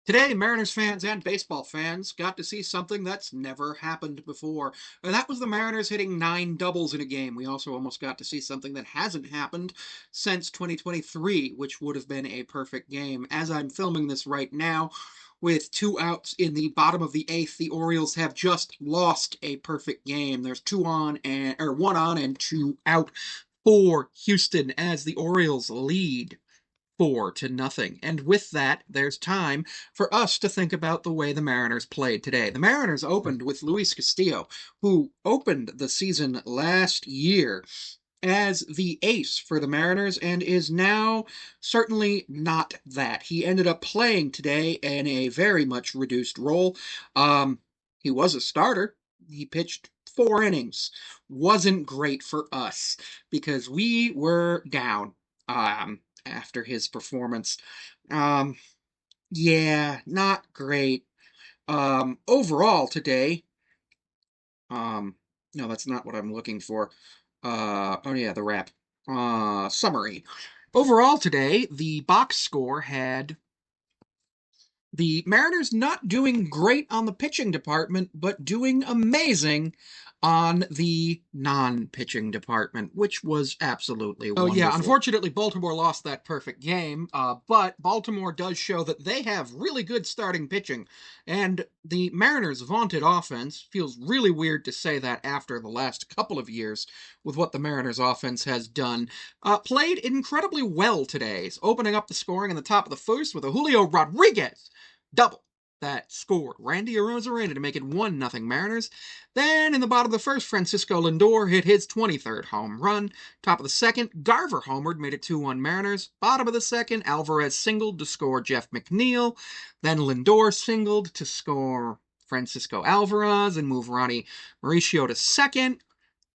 Today, Mariners fans and baseball fans got to see something that's never happened before. And that was the Mariners hitting 9 doubles in a game. We also almost got to see something that hasn't happened since 2023, which would have been a perfect game. As I'm filming this right now, with 2 outs in the bottom of the eighth, the Orioles have just lost a perfect game. There's 1 on and 2 out for Houston as the Orioles lead 4-0. And with that, there's time for us to think about the way the Mariners played today. The Mariners opened with Luis Castillo, who opened the season last year as the ace for the Mariners and is now certainly not that. He ended up playing today in a very much reduced role. He was a starter. He pitched 4 innings. Wasn't great for us because we were down after his performance. Um, yeah, not great. Overall today, um, no, that's not what I'm looking for. Oh yeah, the wrap. Summary. Overall today, the box score had the Mariners not doing great on the pitching department, but doing amazing on the non-pitching department, which was absolutely wonderful. Oh yeah, unfortunately, Baltimore lost that perfect game, but Baltimore does show that they have really good starting pitching, and the Mariners' vaunted offense feels really weird to say that after the last couple of years with what the Mariners' offense has done. Played incredibly well today, opening up the scoring in the top of the first with a Julio Rodriguez double that scored Randy Arozarena to make it 1-0 Mariners. Then in the bottom of the first, Francisco Lindor hit his 23rd home run. Top of the second, Garver homered, made it 2-1 Mariners. Bottom of the second, Alvarez singled to score Jeff McNeil. Then Lindor singled to score Francisco Alvarez and move Ronnie Mauricio to second.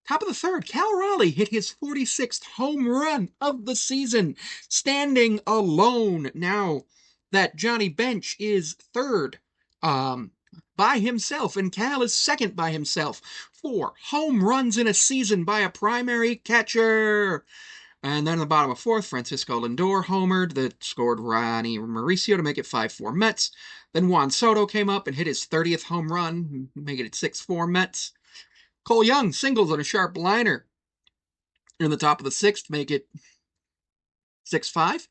Top of the third, Cal Raleigh hit his 46th home run of the season, standing alone. Now that Johnny Bench is third by himself, and Cal is second by himself. 4 home runs in a season by a primary catcher. And then in the bottom of fourth, Francisco Lindor homered that scored Ronnie Mauricio to make it 5-4 Mets. Then Juan Soto came up and hit his 30th home run, making it 6-4 Mets. Cole Young singles on a sharp liner in the top of the sixth, make it 6-5.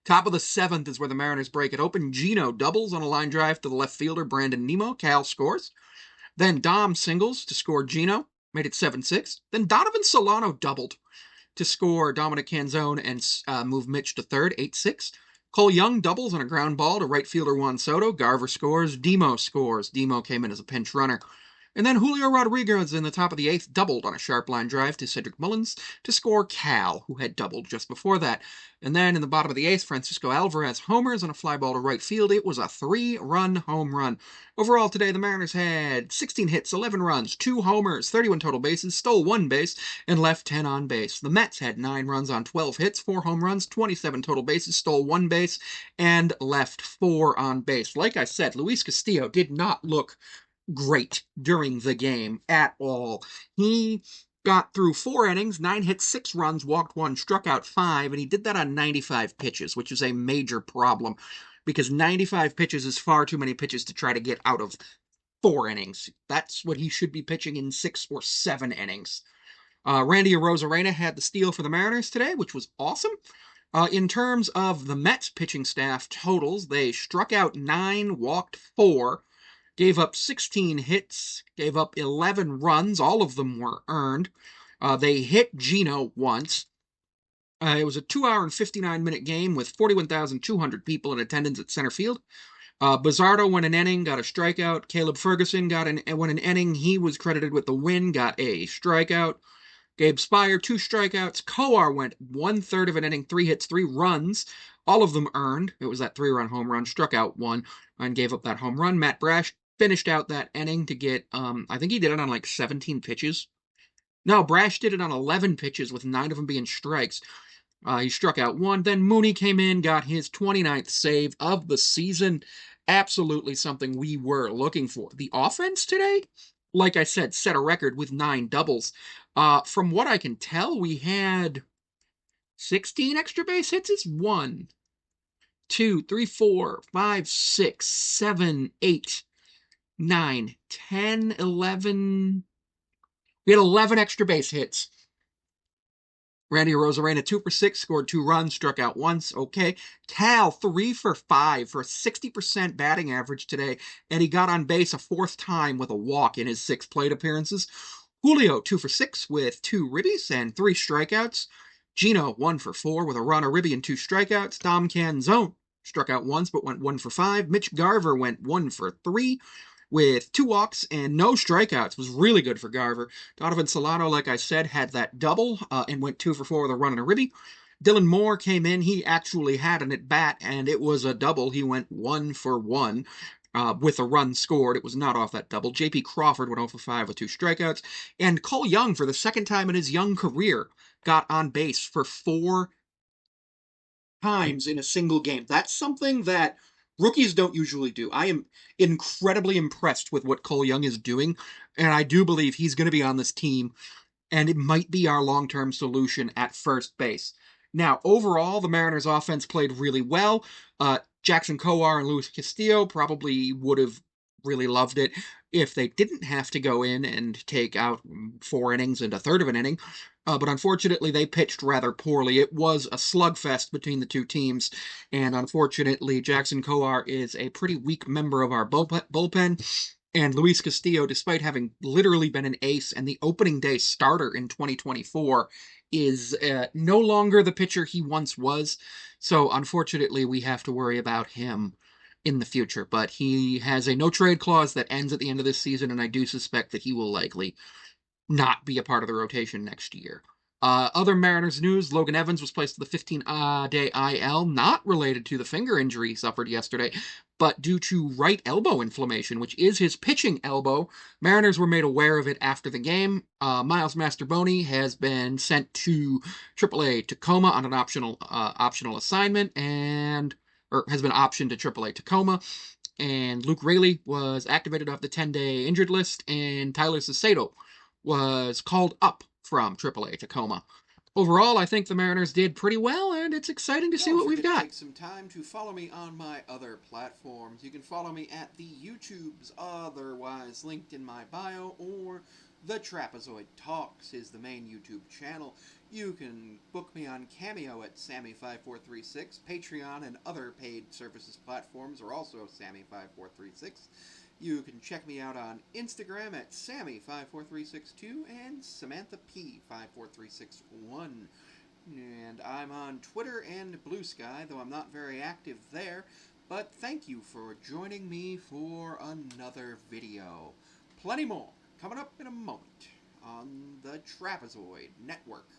Top of the seventh is where the Mariners break it open. Gino doubles on a line drive to the left fielder, Brandon Nimmo. Cal scores. Then Dom singles to score Gino, made it 7-6. Then Donovan Solano doubled to score Dominic Canzone and move Mitch to third, 8-6. Cole Young doubles on a ground ball to right fielder Juan Soto. Garver scores. Demo scores. Demo came in as a pinch runner. And then Julio Rodriguez in the top of the eighth doubled on a sharp line drive to Cedric Mullins to score Cal, who had doubled just before that. And then in the bottom of the eighth, Francisco Alvarez homers on a fly ball to right field. It was a 3-run home run. Overall today, the Mariners had 16 hits, 11 runs, 2 homers, 31 total bases, stole 1 base, and left 10 on base. The Mets had 9 runs on 12 hits, 4 home runs, 27 total bases, stole 1 base, and left 4 on base. Like I said, Luis Castillo did not look great during the game at all. He got through 4 innings, 9 hits, 6 runs, walked 1, struck out 5, and he did that on 95 pitches, which is a major problem because 95 pitches is far too many pitches to try to get out of 4 innings. That's what he should be pitching in 6 or 7 innings. Randy Arozarena had the steal for the Mariners today, which was awesome. In terms of the Mets pitching staff totals, they struck out 9, walked 4, gave up 16 hits, gave up 11 runs. All of them were earned. They hit Gino once. It was a 2-hour and 59-minute game with 41,200 people in attendance at center field. Bizzardo went an inning, got a strikeout. Caleb Ferguson went an inning. He was credited with the win, got a strikeout. Gabe Spire, 2 strikeouts. Coar went 1/3 of an inning, 3 hits, 3 runs. All of them earned. It was that 3-run home run, struck out 1, and gave up that home run. Matt Brash finished out that inning to get, I think he did it on like 17 pitches. No, Brash did it on 11 pitches with 9 of them being strikes. He struck out 1. Then Mooney came in, got his 29th save of the season. Absolutely something we were looking for. The offense today, like I said, set a record with 9 doubles. From what I can tell, we had 16 extra base hits. It's 1, 2, 3, 4, 5, 6, 7, 8, 9, 10, 11. We had 11 extra base hits. Randy Arozarena, 2 for 6, scored 2 runs, struck out once. Okay. Cal, 3 for 5 for a 60% batting average today, and he got on base a fourth time with a walk in his 6 plate appearances. Julio, 2 for 6 with 2 ribbies and 3 strikeouts. Gino, 1 for 4 with a run, a ribby, and 2 strikeouts. Dom Canzone struck out once but went 1 for 5. Mitch Garver went 1 for 3 with 2 walks and no strikeouts. Was really good for Garver. Donovan Solano, like I said, had that double and went 2 for 4 with a run and a ribby. Dylan Moore came in. He actually had an at-bat, and it was a double. He went 1 for 1 with a run scored. It was not off that double. J.P. Crawford went 0 for 5 with 2 strikeouts. And Cole Young, for the second time in his young career, got on base for 4 times in a single game. That's something that rookies don't usually do. I am incredibly impressed with what Cole Young is doing, and I do believe he's going to be on this team, and it might be our long-term solution at first base. Now, overall, the Mariners' offense played really well. Jackson Kowar and Luis Castillo probably would have really loved it if they didn't have to go in and take out 4 innings and a third of an inning. But unfortunately, they pitched rather poorly. It was a slugfest between the two teams, and unfortunately, Jackson Kowar is a pretty weak member of our bullpen. And Luis Castillo, despite having literally been an ace and the opening day starter in 2024, is no longer the pitcher he once was. So unfortunately, we have to worry about him in the future. But he has a no-trade clause that ends at the end of this season, and I do suspect that he will likely not be a part of the rotation next year. Other Mariners news, Logan Evans was placed to the 15-day IL, not related to the finger injury he suffered yesterday, but due to right elbow inflammation, which is his pitching elbow. Mariners were made aware of it after the game. Miles Masterboni has been sent to AAA Tacoma on an optional assignment, or has been optioned to AAA Tacoma. And Luke Raley was activated off the 10-day injured list, and Tyler Sacedo was called up from AAA Tacoma. Overall, I think the Mariners did pretty well, and it's exciting to see what we've got. Take some time to follow me on my other platforms. You can follow me at the YouTubes, otherwise linked in my bio, or The Trapezoid Talks is the main YouTube channel. You can book me on Cameo at Sammy5436. Patreon and other paid services platforms are also Sammy5436. You can check me out on Instagram at Sammy54362 and Samantha P54361. And I'm on Twitter and Blue Sky, though I'm not very active there. But thank you for joining me for another video. Plenty more coming up in a moment on the Trapezoid Network.